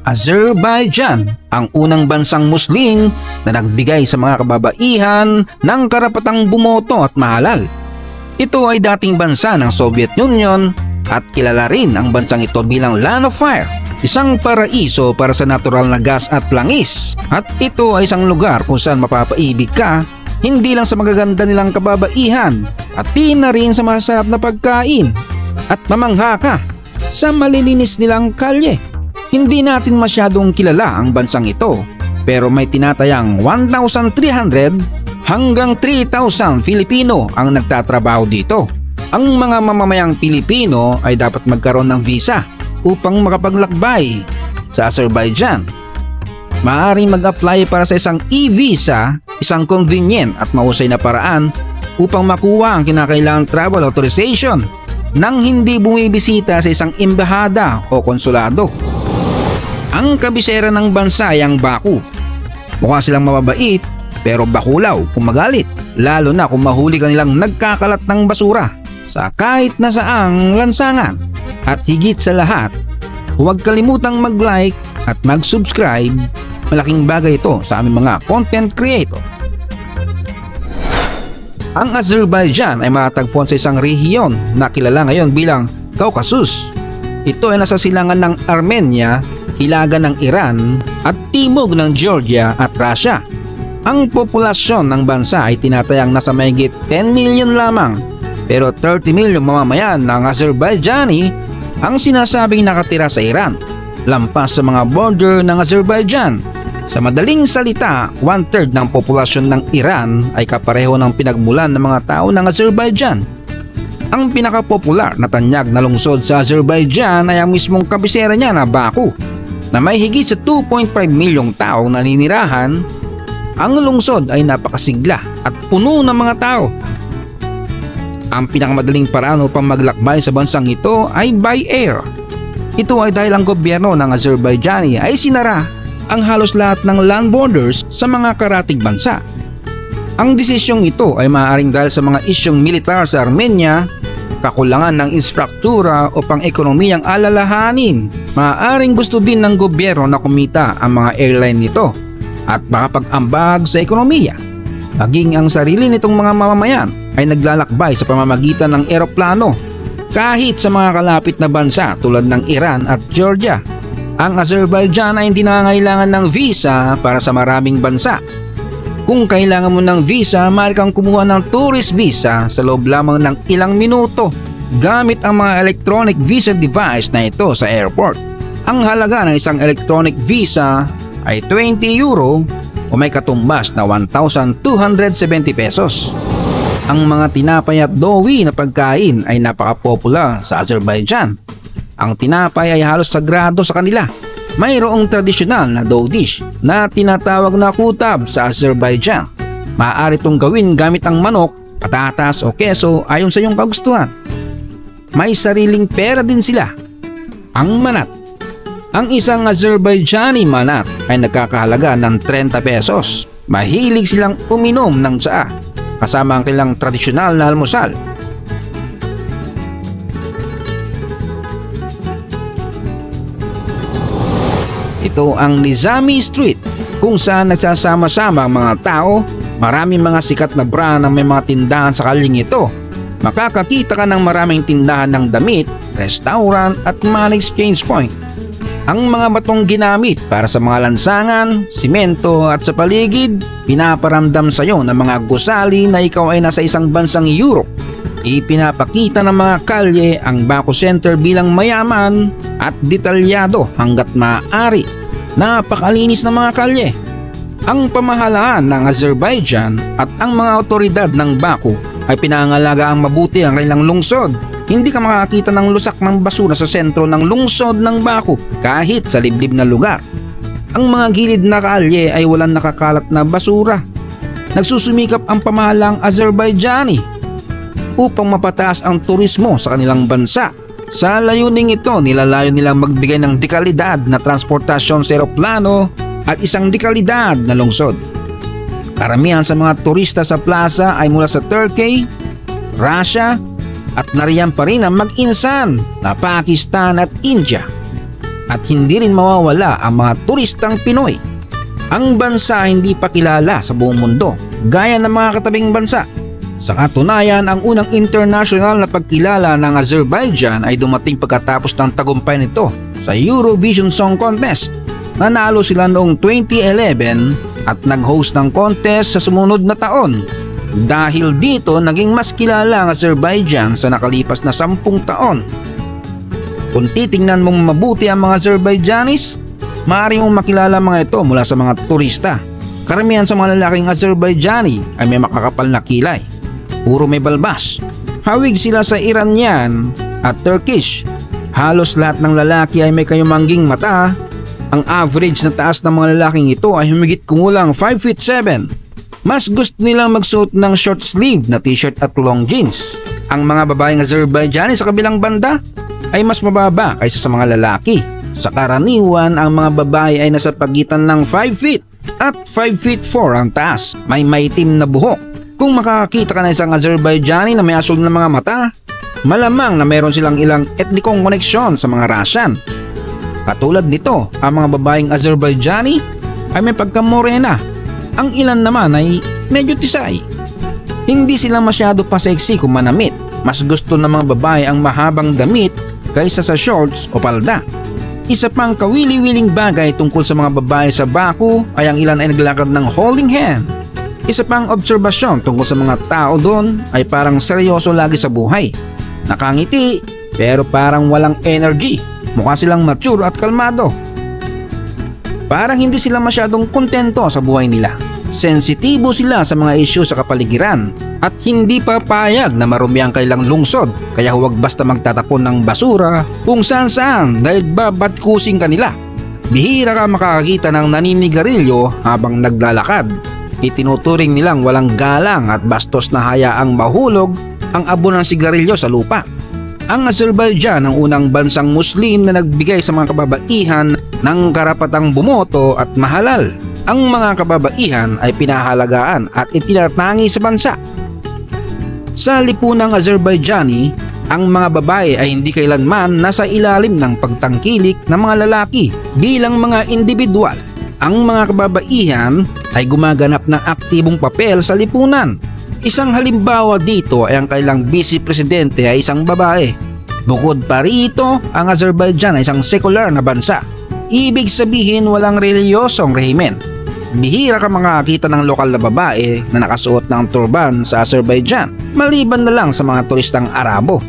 Azerbaijan, ang unang bansang Muslim na nagbigay sa mga kababaihan ng karapatang bumoto at mahalal. Ito ay dating bansa ng Soviet Union at kilala rin ang bansang ito bilang Land of Fire, isang paraiso para sa natural na gas at langis. At ito ay isang lugar kung saan mapapaibig ka, hindi lang sa magaganda nilang kababaihan, at di na rin sa masarap na pagkain, at mamangha ka sa malilinis nilang kalye. Hindi natin masyadong kilala ang bansang ito, pero may tinatayang 1,300 hanggang 3,000 Filipino ang nagtatrabaho dito. Ang mga mamamayang Pilipino ay dapat magkaroon ng visa upang makapaglakbay sa Azerbaijan. Maaaring mag-apply para sa isang e-visa, isang convenient at mahusay na paraan upang makuha ang kinakailangang travel authorization nang hindi bumibisita sa isang embahada o konsulado. Ang kabisera ng bansa ay ang Baku. Mukha silang mababait pero bakulaw kung magalit, lalo na kung mahuli ka nilang nagkakalat ng basura sa kahit na saang lansangan. At higit sa lahat, huwag kalimutang mag-like at mag-subscribe. Malaking bagay ito sa aming mga content creator. Ang Azerbaijan ay matatagpuan sa isang rehiyon na kilala ngayon bilang Caucasus. Ito ay nasa silangan ng Armenia, hilaga ng Iran at timog ng Georgia at Russia. Ang populasyon ng bansa ay tinatayang nasa mahigit 10 million lamang, pero 30 million mamamayan ng Azerbaijani ang sinasabing nakatira sa Iran, lampas sa mga border ng Azerbaijan. Sa madaling salita, 1/3 ng populasyon ng Iran ay kapareho ng pinagmulan ng mga tao ng Azerbaijan. Ang pinakapopular na tanyag na lungsod sa Azerbaijan ay ang mismong kabisera niya na Baku, na may higit sa 2.5 milyong taong naninirahan. Ang lungsod ay napakasigla at puno ng mga tao. Ang pinakamadaling paraan upang maglakbay sa bansang ito ay by air. Ito ay dahil ang gobyerno ng Azerbaijani ay sinara ang halos lahat ng land borders sa mga karatig bansa. Ang desisyong ito ay maaaring dahil sa mga isyong militar sa Armenia, kakulangan ng infrastruktura o pang-ekonomiyang alalahanin. Maaaring gusto din ng gobyerno na kumita ang mga airline nito at makapag-ambag sa ekonomiya. Maging ang sarili nitong mga mamamayan ay naglalakbay sa pamamagitan ng eroplano kahit sa mga kalapit na bansa tulad ng Iran at Georgia. Ang Azerbaijan ay hindi nangangailangan ng visa para sa maraming bansa. Kung kailangan mo ng visa, maaari kang kumuha ng tourist visa sa loob lamang ng ilang minuto gamit ang mga electronic visa device na ito sa airport. Ang halaga ng isang electronic visa ay 20 euro o may katumbas na 1,270 pesos. Ang mga tinapay at dowi na pagkain ay napaka-popular sa Azerbaijan. Ang tinapay ay halos sagrado sa kanila. Mayroong tradisyonal na dough dish na tinatawag na kutab sa Azerbaijan. Maaari itong gawin gamit ang manok, patatas o keso ayon sa iyong kagustuhan. May sariling pera din sila, ang manat. Ang isang Azerbaijani manat ay nagkakahalaga ng 30 pesos. Mahilig silang uminom ng tsaa kasama ang kanilang tradisyonal na almusal. Ito ang Nizami Street, kung saan nagsasama-sama ang mga tao. Maraming mga sikat na brand ang may mga tindahan sa kaling ito. Makakakita ka ng maraming tindahan ng damit, restaurant at mga exchange point. Ang mga batong ginamit para sa mga lansangan, simento at sa paligid, pinaparamdam sa iyo ng mga gusali na ikaw ay nasa isang bansang Europe. Ipinapakita ng mga kalye ang Baku Center bilang mayaman at detalyado hanggat maaari. Napakalinis ng mga kalye. Ang pamahalaan ng Azerbaijan at ang mga otoridad ng Baku ay pinangangalagaan mabuti ang kanilang lungsod. Hindi ka makakita ng lusak ng basura sa sentro ng lungsod ng Baku kahit sa liblib na lugar. Ang mga gilid na kalye ay walang nakakalat na basura. Nagsusumikap ang pamahalang Azerbaijani upang mapataas ang turismo sa kanilang bansa. Sa layuning ito, nilalayo nilang magbigay ng dekalidad na transportasyon sa eroplano at isang dekalidad na lungsod. Karamihan sa mga turista sa plaza ay mula sa Turkey, Russia at nariyan pa rin ang mag-insan na Pakistan at India. at hindi rin mawawala ang mga turistang Pinoy. Ang bansa hindi pa kilala sa buong mundo gaya ng mga katabing bansa. Sa katunayan, ang unang international na pagkilala ng Azerbaijan ay dumating pagkatapos ng tagumpay nito sa Eurovision Song Contest. Nanalo sila noong 2011 at nag-host ng contest sa sumunod na taon. Dahil dito, naging mas kilala ang Azerbaijan sa nakalipas na 10 taon. Kung titingnan mong mabuti ang mga Azerbaijanis, maaari mong makilala mga ito mula sa mga turista. Karamihan sa mga lalaking Azerbaijani ay may makakapal na kilay. Puro may balbas. Hawig sila sa Iranian at Turkish. Halos lahat ng lalaki ay may kayumangging mata. Ang average na taas ng mga lalaking ito ay humigit kumulang 5 feet 7. Mas gusto nilang magsuot ng short sleeve na t-shirt at long jeans. Ang mga babaeng Azerbaijani sa kabilang banda ay mas mababa kaysa sa mga lalaki. Sa karaniwan, ang mga babae ay nasa pagitan ng 5 feet at 5 feet 4 ang taas. May maitim na buhok. Kung makakakita ka na isang Azerbaijani na may asul na mga mata, malamang na meron silang ilang etnikong koneksyon sa mga Russian. Katulad nito, ang mga babaeng Azerbaijani ay may pagkamorena. Ang ilan naman ay medyo tisay. Hindi sila masyado pa sexy kung manamit. Mas gusto ng mga babae ang mahabang damit kaysa sa shorts o palda. Isa pang kawili-wiling bagay tungkol sa mga babae sa Baku ay ang ilan ay naglalakad ng holding hand. Isa pang obserbasyon tungkol sa mga tao doon ay parang seryoso lagi sa buhay. Nakangiti pero parang walang energy. Mukha silang mature at kalmado. Parang hindi sila masyadong kontento sa buhay nila. Sensitibo sila sa mga isyu sa kapaligiran at hindi papayag na marumi ang kailang lungsod, kaya huwag basta magtatapon ng basura kung saan-saan dahil babatkusing kanila. Bihira ka makakakita ng naninigarilyo habang naglalakad. Itinuturing nilang walang galang at bastos na hayaang mahulog ang abo ng sigarilyo sa lupa. Ang Azerbaijan ang unang bansang Muslim na nagbigay sa mga kababaihan ng karapatang bumoto at mahalal. Ang mga kababaihan ay pinahalagaan at itinatangi sa bansa. Sa lipunang Azerbaijani, ang mga babae ay hindi kailanman nasa ilalim ng pagtangkilik ng mga lalaki bilang mga individual. Ang mga kababaihan ay gumaganap ng aktibong papel sa lipunan. Isang halimbawa dito ay ang kailang vice presidente ay isang babae. Bukod pa rito, ang Azerbaijan ay isang sekular na bansa. Ibig sabihin walang reliyosong rehimen. Bihira ka makakita ng lokal na babae na nakasuot ng turban sa Azerbaijan, maliban na lang sa mga turistang Arabo.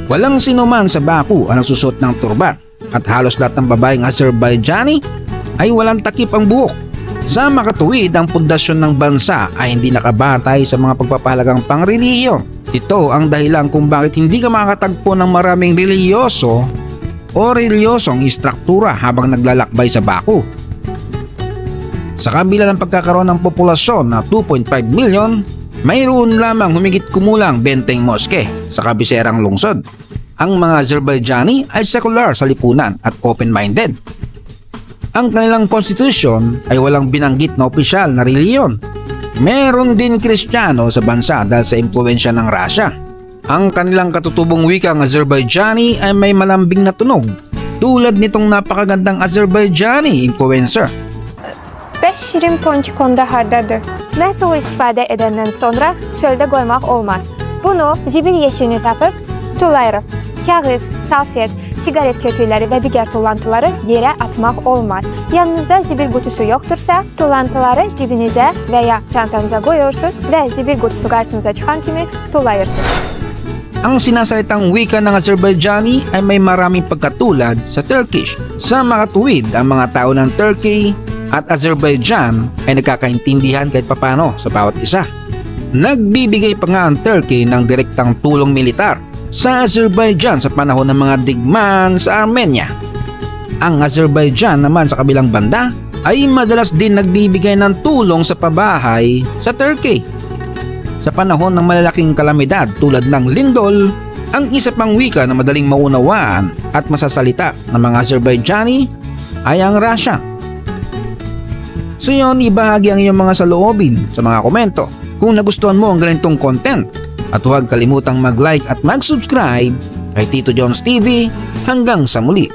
Walang sinuman sa Baku ang nagsusuot ng turban at halos lahat ng babaeng Azerbaijani ay walang takip ang buhok. Sa makatuwid, ang pundasyon ng bansa ay hindi nakabatay sa mga pagpapahalagang pangrelihiyon. Ito ang dahilan kung bakit hindi ka makakatagpo ng maraming reliyoso o reliyosong istruktura habang naglalakbay sa Baku. Sa kabila ng pagkakaroon ng populasyon na 2.5 million, mayroon lamang humigit kumulang 20 moske sa kabiserang lungsod. Ang mga Azerbaijani ay sekular sa lipunan at open-minded. Ang kanilang constitution ay walang binanggit na opisyal na reliyon. Meron din Kristiyano sa bansa dahil sa impluwensya ng Russia. Ang kanilang katutubong wikang Azerbaijani ay may malambing na tunog, tulad nitong napakagandang Azerbaijani influencer. 5 şirin ponçik onda hardadır. Məhsulu istifadə edəndən sonra çöldə qoymaq olmaz. Bunu zibil yeşiyini tapıb tulayırıq. Kağız, salfet, sigaret kötüyləri və digər tullantıları yerə atmaq olmaz. Yanınızda zibil qutusu yoxdursa, tullantıları cibinizə və ya çantanıza qoyursunuz və zibil qutusu qarşınıza çıxan kimi tulayırsınız. Ang sinasalitang wika ng Azerbaijani ay may maraming pagkatulad sa Turkish. Sa makatuwid, ang mga tao ng Turkey at Azerbaijan ay nagkakaintindihan kahit papano sa bawat isa. Nagbibigay pa nga ang Turkey ng direktang tulong militar sa Azerbaijan sa panahon ng mga digmaan sa Armenia. Ang Azerbaijan naman sa kabilang banda ay madalas din nagbibigay ng tulong sa pabahay sa Turkey. Sa panahon ng malalaking kalamidad tulad ng lindol, ang isa pang wika na madaling maunawaan at masasalita ng mga Azerbaijani ay ang Russian. So yun, ibahagi ang iyong mga saloobin sa mga komento kung nagustuhan mo ang ganitong content. At huwag kalimutang mag-like at mag-subscribe kay Tito Jones TV. Hanggang sa muli.